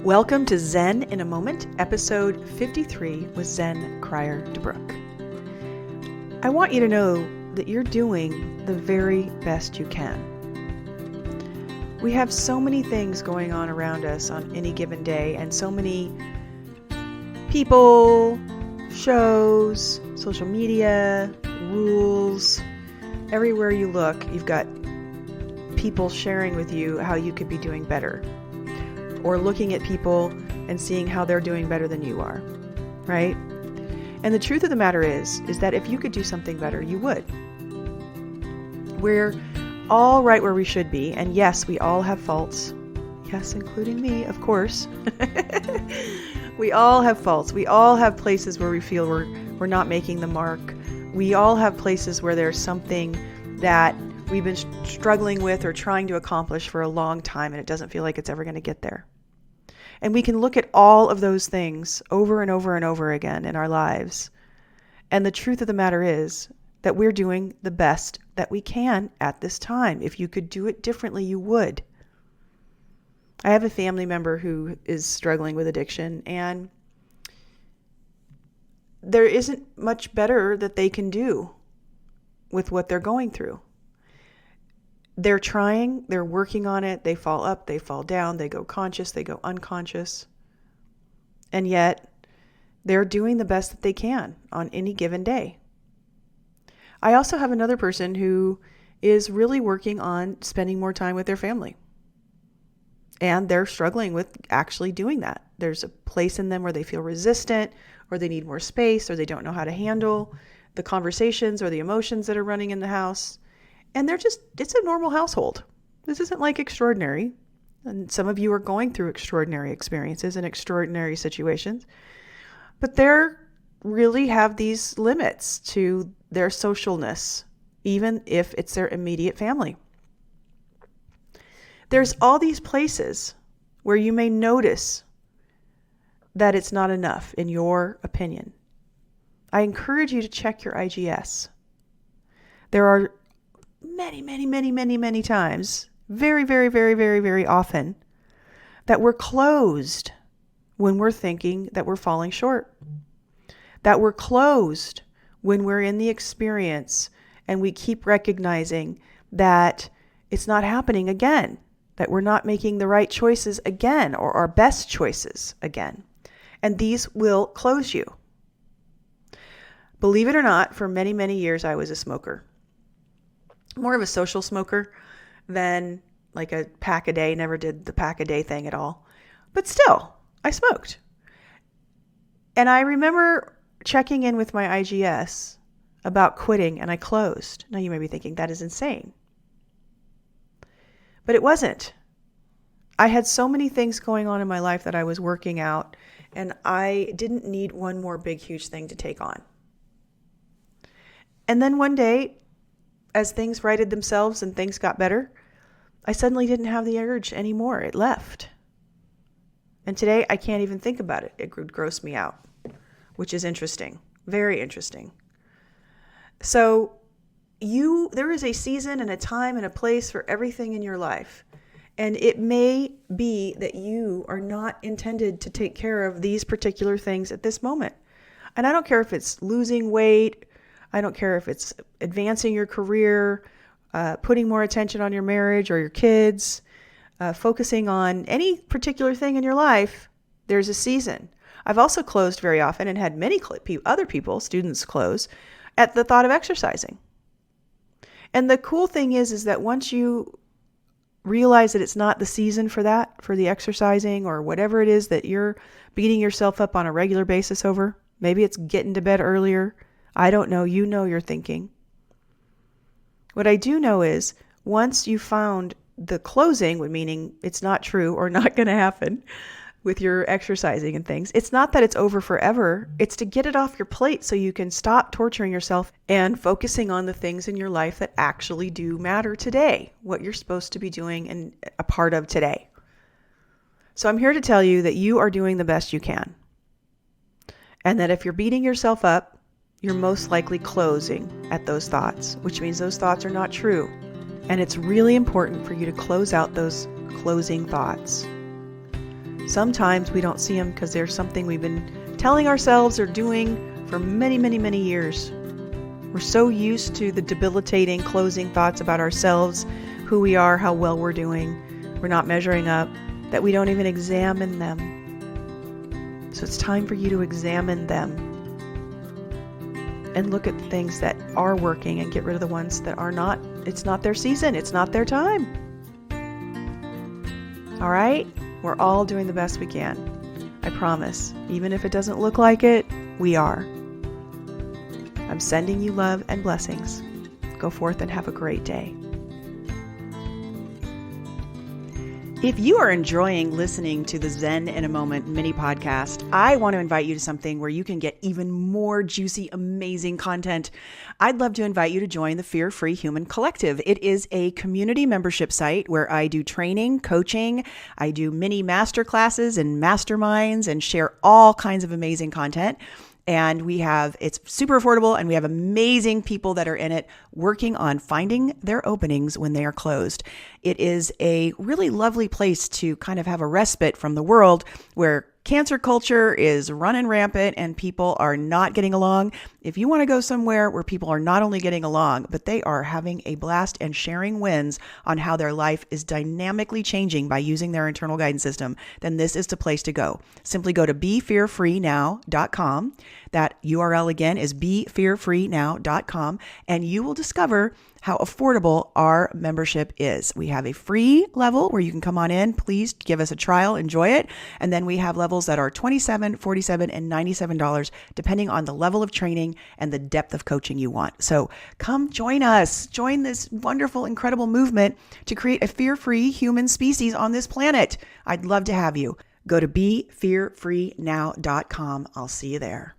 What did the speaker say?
Welcome to Zen in a Moment, episode 53 with Zen Crier DeBrook. I want you to know that you're doing the very best you can. We have so many things going on around us on any given day, and so many people, shows, social media, rules. Everywhere you look, you've got people sharing with you how you could be doing better, or looking at people and seeing how they're doing better than you are, right? And the truth of the matter is that if you could do something better, you would. We're all right where we should be, and yes, we all have faults. Yes, including me, of course. We all have faults. We all have places where we feel we're not making the mark. We all have places where there's something that we've been struggling with or trying to accomplish for a long time, and it doesn't feel like it's ever going to get there. And we can look at all of those things over and over and over again in our lives. And the truth of the matter is that we're doing the best that we can at this time. If you could do it differently, you would. I have a family member who is struggling with addiction, and there isn't much better that they can do with what they're going through. They're trying, they're working on it, they fall up, they fall down, they go conscious, they go unconscious. And yet, they're doing the best that they can on any given day. I also have another person who is really working on spending more time with their family. And they're struggling with actually doing that. There's a place in them where they feel resistant, or they need more space, or they don't know how to handle the conversations or the emotions that are running in the house. And it's a normal household. This isn't like extraordinary. And some of you are going through extraordinary experiences and extraordinary situations. But they really have these limits to their socialness, even if it's their immediate family. There's all these places where you may notice that it's not enough, in your opinion. I encourage you to check your IGS. There are many times, very often, that we're closed when we're thinking that we're falling short. That we're closed when we're in the experience and we keep recognizing that it's not happening again, that we're not making the right choices again, or our best choices again. And these will close you. Believe it or not, for many years I was a smoker. More of a social smoker than like a pack a day. Never did the pack a day thing at all. But still, I smoked. And I remember checking in with my IGS about quitting, and I closed. Now you may be thinking, that is insane. But it wasn't. I had so many things going on in my life that I was working out, and I didn't need one more big, huge thing to take on. And then one day, as things righted themselves and things got better, I suddenly didn't have the urge anymore. It left. And today I can't even think about it. It would gross me out, which is interesting. Very interesting. So there is a season and a time and a place for everything in your life. And it may be that you are not intended to take care of these particular things at this moment. And I don't care if it's losing weight, I don't care if it's advancing your career, putting more attention on your marriage or your kids, focusing on any particular thing in your life. There's a season. I've also closed very often and had many other people, students, close at the thought of exercising. And the cool thing is that once you realize that it's not the season for that, for the exercising or whatever it is that you're beating yourself up on a regular basis over, maybe it's getting to bed earlier. I don't know. You know your thinking. What I do know is once you found the closing, meaning it's not true or not going to happen with your exercising and things, it's not that it's over forever. It's to get it off your plate so you can stop torturing yourself and focusing on the things in your life that actually do matter today, what you're supposed to be doing and a part of today. So I'm here to tell you that you are doing the best you can. And that if you're beating yourself up, you're most likely closing at those thoughts, which means those thoughts are not true. And it's really important for you to close out those closing thoughts. Sometimes we don't see them because there's something we've been telling ourselves or doing for many, many, many years. We're so used to the debilitating closing thoughts about ourselves, who we are, how well we're doing, we're not measuring up, that we don't even examine them. So it's time for you to examine them and look at the things that are working and get rid of the ones that are not. It's not their season. It's not their time. All right? We're all doing the best we can. I promise. Even if it doesn't look like it, we are. I'm sending you love and blessings. Go forth and have a great day. If you are enjoying listening to the Zen in a Moment mini podcast, I want to invite you to something where you can get even more juicy, amazing content. I'd love to invite you to join the Fear Free Human Collective. It is a community membership site where I do training, coaching, I do mini master classes and masterminds and share all kinds of amazing content. And it's super affordable, and we have amazing people that are in it working on finding their openings when they are closed. It is a really lovely place to kind of have a respite from the world where cancer culture is running rampant and people are not getting along. If you want to go somewhere where people are not only getting along, but they are having a blast and sharing wins on how their life is dynamically changing by using their internal guidance system, then this is the place to go. Simply go to BeFearFreeNow.com. That URL again is BeFearFreeNow.com, and you will discover how affordable our membership is. We have a free level where you can come on in. Please give us a trial, enjoy it. And then we have levels that are $27, $47, and $97, depending on the level of training and the depth of coaching you want. So come join us. Join this wonderful, incredible movement to create a fear-free human species on this planet. I'd love to have you. Go to BeFearFreeNow.com. I'll see you there.